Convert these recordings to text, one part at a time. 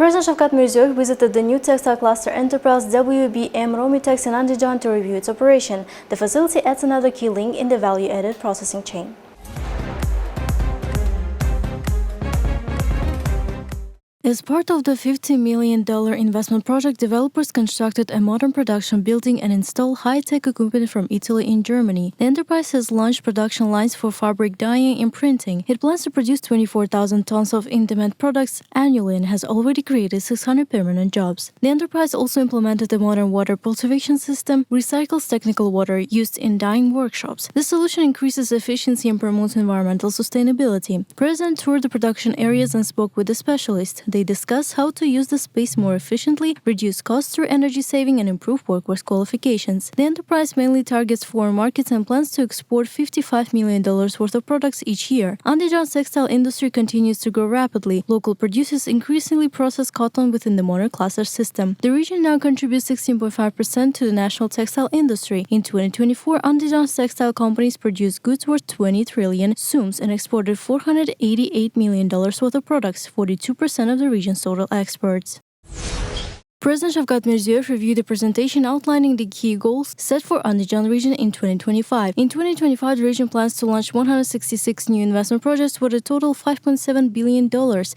President Shavkat Mirziyoyev visited the new textile cluster enterprise WBM Romitex in Andijan to review its operation. The facility adds another key link in the value-added processing chain. As part of the $50 million investment project, developers constructed a modern production building and installed high-tech equipment from Italy and Germany. The enterprise has launched production lines for fabric dyeing and printing. It plans to produce 24,000 tons of in-demand products annually and has already created 600 permanent jobs. The enterprise also implemented a modern water cultivation system, recycles technical water used in dyeing workshops. This solution increases efficiency and promotes environmental sustainability. President toured the production areas and spoke with the specialists. They discuss how to use the space more efficiently, reduce costs through energy saving, and improve workforce qualifications. The enterprise mainly targets foreign markets and plans to export $55 million worth of products each year. Andijan's textile industry continues to grow rapidly. Local producers increasingly process cotton within the modern cluster system. The region now contributes 16.5% to the national textile industry. In 2024, Andijan's textile companies produced goods worth 20 trillion sums and exported $488 million worth of products, 42% of the region's total exports. President Shavkat Mirziyoyev reviewed the presentation outlining the key goals set for Andijan region in 2025. In 2025, the region plans to launch 166 new investment projects worth a total of $5.7 billion.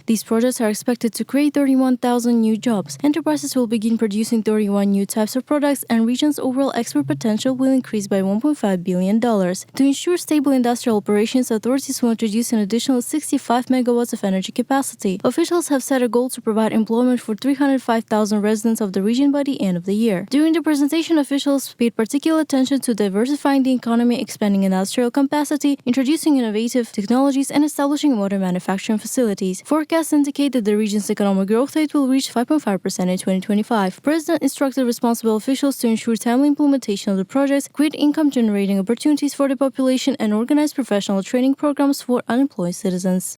These projects are expected to create 31,000 new jobs. Enterprises will begin producing 31 new types of products, and region's overall export potential will increase by $1.5 billion. To ensure stable industrial operations, authorities will introduce an additional 65 megawatts of energy capacity. Officials have set a goal to provide employment for 305,000 residents of the region by the end of the year. During the presentation, officials paid particular attention to diversifying the economy, expanding industrial capacity, introducing innovative technologies, and establishing modern manufacturing facilities. Forecasts indicate that the region's economic growth rate will reach 5.5% in 2025. President instructed responsible officials to ensure timely implementation of the projects, create income-generating opportunities for the population, and organize professional training programs for unemployed citizens.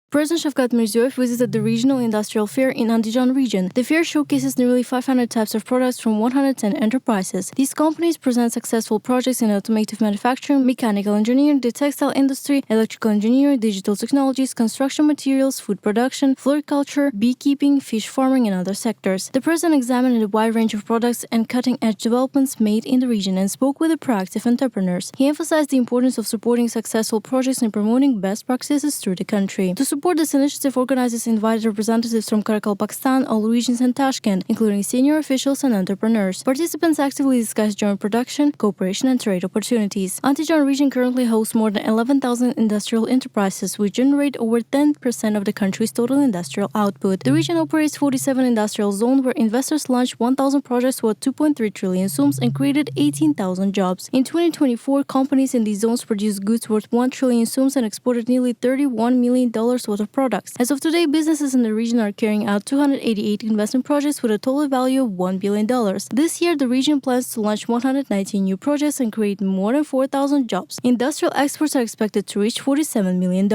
President Shavkat Mirziyoyev visited the Regional Industrial Fair in Andijan region. The fair showcases nearly 500 types of products from 110 enterprises. These companies present successful projects in automotive manufacturing, mechanical engineering, the textile industry, electrical engineering, digital technologies, construction materials, food production, floriculture, beekeeping, fish farming, and other sectors. The president examined a wide range of products and cutting-edge developments made in the region and spoke with the proactive entrepreneurs. He emphasized the importance of supporting successful projects and promoting best practices through the country. To support this initiative, organizers invited representatives from Karakalpakstan, all regions, and Tashkent, including senior officials and entrepreneurs. Participants actively discussed joint production, cooperation, and trade opportunities. Andijan region currently hosts more than 11,000 industrial enterprises, which generate over 10% of the country's total industrial output. The region operates 47 industrial zones where investors launched 1,000 projects worth 2.3 trillion sums and created 18,000 jobs. In 2024, companies in these zones produced goods worth 1 trillion sums and exported nearly $31 million worth of products. As of today, businesses in the region are carrying out 288 investment projects with a total value of $1 billion. This year, the region plans to launch 119 new projects and create more than 4,000 jobs. Industrial exports are expected to reach $47 million.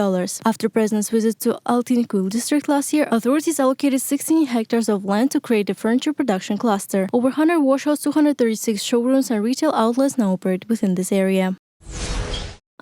After President's visit to Altynkoy district last year, authorities allocated 16 hectares of land to create a furniture production cluster. Over 100 workshops, 236 showrooms, and retail outlets now operate within this area.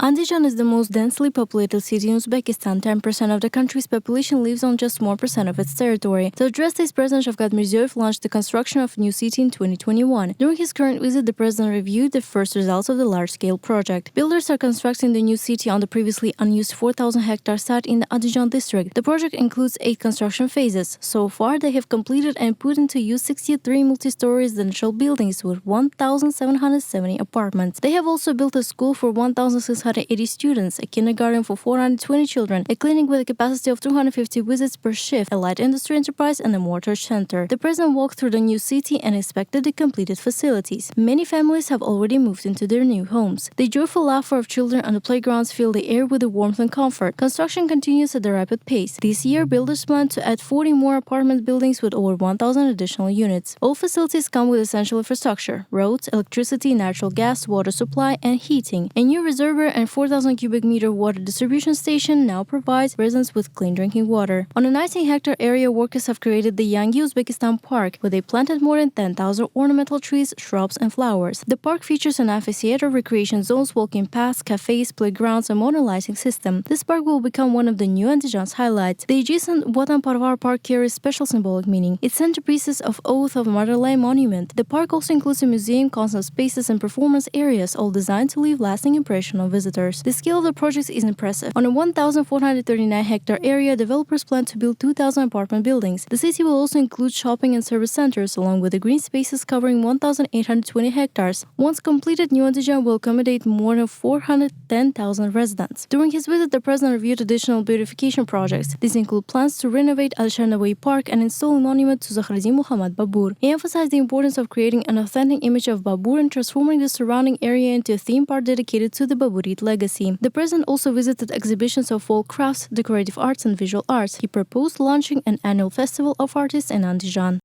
Andijan is the most densely populated city in Uzbekistan. 10% of the country's population lives on just 1% of its territory. To address this, President Shavkat Mirziyoyev launched the construction of a new city in 2021. During his current visit, the president reviewed the first results of the large-scale project. Builders are constructing the new city on the previously unused 4,000-hectare site in the Andijan district. The project includes 8 construction phases. So far, they have completed and put into use 63 multi-story residential buildings with 1,770 apartments. They have also built a school for 1,680 students, a kindergarten for 420 children, a clinic with a capacity of 250 visits per shift, a light industry enterprise, and a mortgage center. The president walked through the new city and inspected the completed facilities. Many families have already moved into their new homes. The joyful laughter of children on the playgrounds fill the air with the warmth and comfort. Construction continues at a rapid pace. This year, builders plan to add 40 more apartment buildings with over 1,000 additional units. All facilities come with essential infrastructure: roads, electricity, natural gas, water supply, and heating. A new reservoir and 4,000 cubic meter water distribution station now provides residents with clean drinking water. On a 19-hectare area, workers have created the Yangi Uzbekistan Park, where they planted more than 10,000 ornamental trees, shrubs, and flowers. The park features an amphitheater, recreation zones, walking paths, cafes, playgrounds, and modern lighting system. This park will become one of the new Andijan's highlights. The adjacent Watan Parvar Park carries special symbolic meaning. Its centerpieces of Oath of Motherland monument. The park also includes a museum, concert spaces, and performance areas, all designed to leave lasting impression on visitors. The scale of the project is impressive. On a 1,439-hectare area, developers plan to build 2,000 apartment buildings. The city will also include shopping and service centers, along with the green spaces covering 1,820 hectares. Once completed, New Andijan will accommodate more than 410,000 residents. During his visit, the president reviewed additional beautification projects. These include plans to renovate Al-Sharnawi Park and install a monument to Zakhreddin Muhammad Babur. He emphasized the importance of creating an authentic image of Babur and transforming the surrounding area into a theme park dedicated to the Baburid legacy. The president also visited exhibitions of folk crafts, decorative arts, and visual arts. He proposed launching an annual festival of artists in Andijan.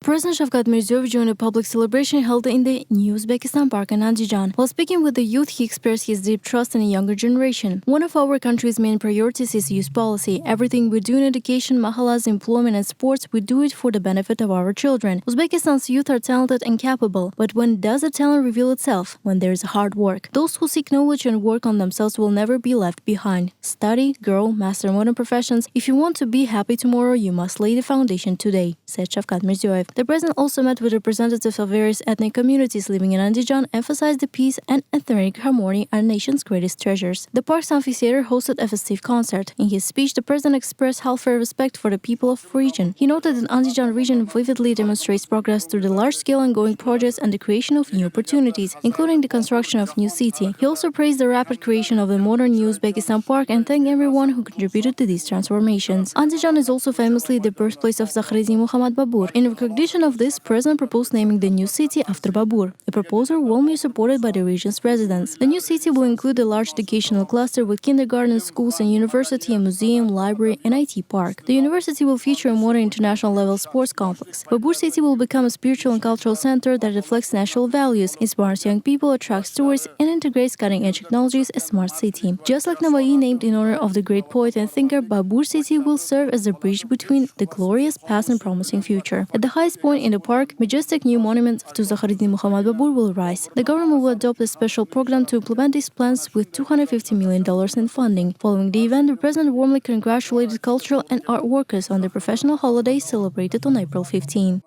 President Shavkat Mirziyoyev joined a public celebration held in the New Uzbekistan Park in Andijan. While speaking with the youth, he expressed his deep trust in a younger generation. One of our country's main priorities is youth policy. Everything we do in education, mahalas, employment, and sports, we do it for the benefit of our children. Uzbekistan's youth are talented and capable, but when does the talent reveal itself? When there is hard work. Those who seek knowledge and work on themselves will never be left behind. Study, grow, master modern professions. If you want to be happy tomorrow, you must lay the foundation today, said Shavkat Mirziyoyev. The president also met with representatives of various ethnic communities living in Andijan, emphasized the peace and ethnic harmony are nation's greatest treasures. The park's amphitheater hosted a festive concert. In his speech, the president expressed heartfelt respect for the people of the region. He noted that Andijan region vividly demonstrates progress through the large-scale ongoing projects and the creation of new opportunities, including the construction of new city. He also praised the rapid creation of the modern New Uzbekistan Park and thanked everyone who contributed to these transformations. Andijan is also famously the birthplace of Zakhreddin Muhammad Babur. In recognition of this, President proposed naming the new city after Babur, a proposal warmly supported by the region's residents. The new city will include a large educational cluster with kindergarten, schools and university, a museum, library and IT park. The university will feature a modern international-level sports complex. Babur city will become a spiritual and cultural center that reflects national values, inspires young people, attracts tourists and integrates cutting-edge technologies as a smart city. Just like Navai named in honor of the great poet and thinker, Babur city will serve as a bridge between the glorious past and promising future. At the highest point in the park, majestic new monument to Zakhreddin Muhammad Babur will rise. The government will adopt a special program to implement these plans with $250 million in funding. Following the event, the president warmly congratulated cultural and art workers on their professional holiday celebrated on April 15.